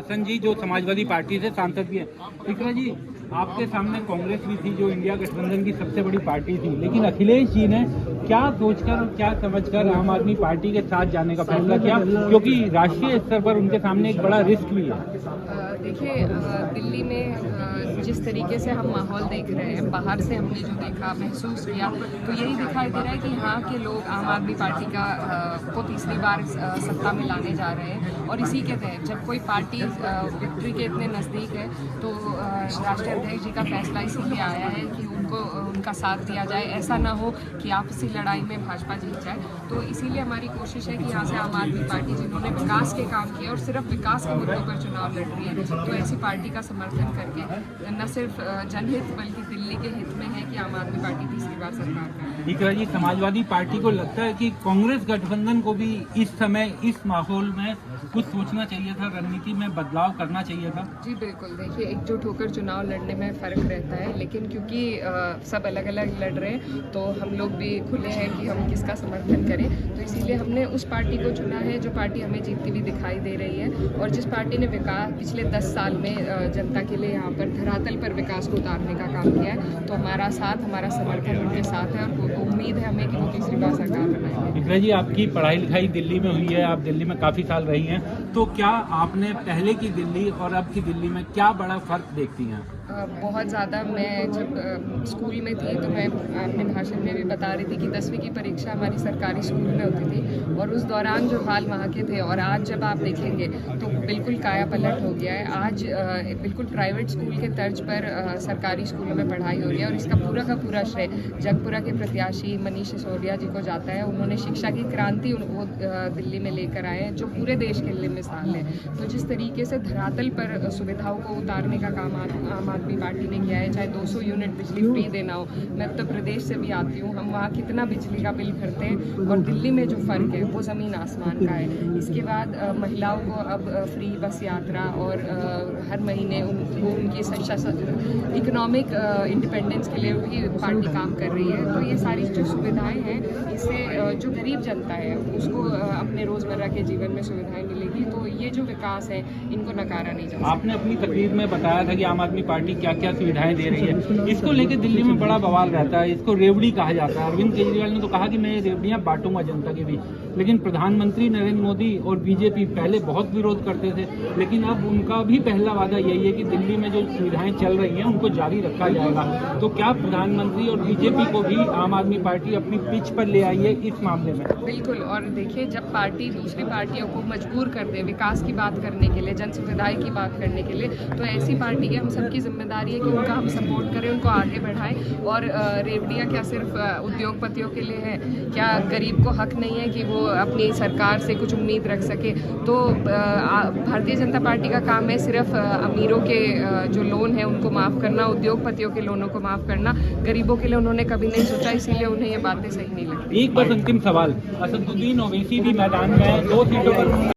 हसन जी जो समाजवादी पार्टी से सांसद भी है। इकरा जी, आपके सामने कांग्रेस भी थी जो इंडिया गठबंधन की सबसे बड़ी पार्टी थी, लेकिन अखिलेश जी ने क्या सोचकर और क्या समझकर आम आदमी पार्टी के साथ जाने का फैसला किया, क्योंकि राष्ट्रीय स्तर पर उनके सामने एक बड़ा रिस्क भी है। देखिए, दिल्ली में जिस तरीके से हम माहौल देख रहे हैं, बाहर से हमने जो देखा महसूस किया, तो यही दिखाई दे रहा है कि यहाँ के लोग आम आदमी पार्टी को तीसरी बार सत्ता में लाने जा रहे हैं। और इसी के तहत जब कोई पार्टी विक्ट्री के इतने नज़दीक है तो राष्ट्रीय अध्यक्ष जी का फैसला इसीलिए आया है कि उनका साथ दिया जाए, ऐसा ना हो कि आपसी लड़ाई में भाजपा जीत जाए। तो इसीलिए हमारी कोशिश है कि यहाँ से आम आदमी पार्टी जिन्होंने विकास के काम किए और सिर्फ विकास के मुद्दों पर चुनाव लड़ रही है, तो ऐसी पार्टी का समर्थन करके न सिर्फ जनहित बल्कि दिल्ली के हित में है कि आम आदमी पार्टी तीसरी बार सरकार करे। इकरा जी, समाजवादी पार्टी को लगता है कि कांग्रेस गठबंधन को भी इस समय इस माहौल में कुछ सोचना चाहिए था, रणनीति में बदलाव करना चाहिए था? जी बिल्कुल, देखिए एकजुट होकर चुनाव लड़ने में फ़र्क रहता है, लेकिन क्योंकि सब अलग अलग लड़ रहे हैं तो हम लोग भी खुले हैं कि हम किसका समर्थन करें। तो इसीलिए हमने उस पार्टी को चुना है जो पार्टी हमें जीतती हुई दिखाई दे रही है, और जिस पार्टी ने विकास पिछले 10 साल में जनता के लिए यहाँ पर धरातल पर विकास को उतारने का काम किया है। तो हमारा साथ, हमारा समर्थन उनके साथ है और उम्मीद है हमें कि वो तीसरी बार सरकार बनाएंगे। इकरा जी, आपकी पढ़ाई लिखाई दिल्ली में हुई है, आप दिल्ली में काफ़ी साल रही हैं, तो क्या आपने पहले की दिल्ली और अब की दिल्ली में क्या बड़ा फर्क देखती हैं? बहुत ज़्यादा। मैं जब स्कूल में थी तो मैं अपने भाषण में भी बता रही थी कि 10वीं की परीक्षा हमारी सरकारी स्कूल में होती थी, और उस दौरान जो हाल वहाँ के थे और आज जब आप देखेंगे तो बिल्कुल काया पलट हो गया है। आज बिल्कुल प्राइवेट स्कूल के तर्ज पर सरकारी स्कूलों में पढ़ाई हो रही है, और इसका पूरा का पूरा श्रेय जगपुरा के प्रत्याशी मनीष सिसोदिया जी को जाता है। उन्होंने शिक्षा की क्रांति वो दिल्ली में लेकर आए हैं जो पूरे देश के लिए मिसाल है। तो जिस तरीके से धरातल पर सुविधाओं को उतारने का काम आम आदमी पार्टी ने किया है, चाहे 200 यूनिट बिजली फ्री देना हो। मैं उत्तर प्रदेश से भी आती हूँ, हम वहाँ कितना बिजली का बिल भरते हैं और दिल्ली में जो फ़र्क है वो ज़मीन आसमान का है। इसके बाद महिलाओं को अब फ्री बस यात्रा और हर महीने उनको उनकी इकोनॉमिक इंडिपेंडेंस के लिए भी पार्टी काम कर रही है। तो ये सारी जो सुविधाएँ हैं, इससे जो गरीब जनता है उसको अपने रोज़मर्रा के जीवन में सुविधाएँ मिलेगी। तो ये जो विकास है इनको नकारा नहीं जा सकता। आपने अपनी तकरीर में बताया था कि आम आदमी पार्टी क्या क्या सुविधाएं दे रही है, इसको लेकर दिल्ली में बड़ा बवाल रहता है, इसको रेवड़ी कहा जाता है। अरविंद केजरीवाल ने तो कहा कि मैं ये रेवड़ियां बांटूंगा जनता के बीच, लेकिन प्रधानमंत्री नरेंद्र मोदी और बीजेपी पहले बहुत विरोध करते थे, लेकिन अब उनका भी पहला वादा यही है कि दिल्ली में जो सुविधाएं चल रही हैं उनको जारी रखा जाएगा। तो क्या प्रधानमंत्री और बीजेपी को भी आम आदमी पार्टी अपनी पिच पर ले आई है इस मामले में? बिल्कुल, और देखिए जब पार्टी दूसरी पार्टियों को मजबूर कर दे विकास की बात करने के लिए, जन सुविधाएं की बात करने के लिए, तो ऐसी पार्टी की हम सबकी जिम्मेदारी है कि उनका हम सपोर्ट करें, उनको आगे बढ़ाएं। और रेवड़ियाँ क्या सिर्फ उद्योगपतियों के लिए है? क्या गरीब को हक नहीं है कि वो अपनी सरकार से कुछ उम्मीद रख सके? तो भारतीय जनता पार्टी का काम है सिर्फ अमीरों के जो लोन है उनको माफ़ करना, उद्योगपतियों के लोनों को माफ़ करना। गरीबों के लिए उन्होंने कभी नहीं सोचा, इसीलिए उन्हें ये बातें सही नहीं लगती। एक बस अंतिम सवाल, असदुद्दीन ओवैसी भी मैदान में है, 2 सीटों पर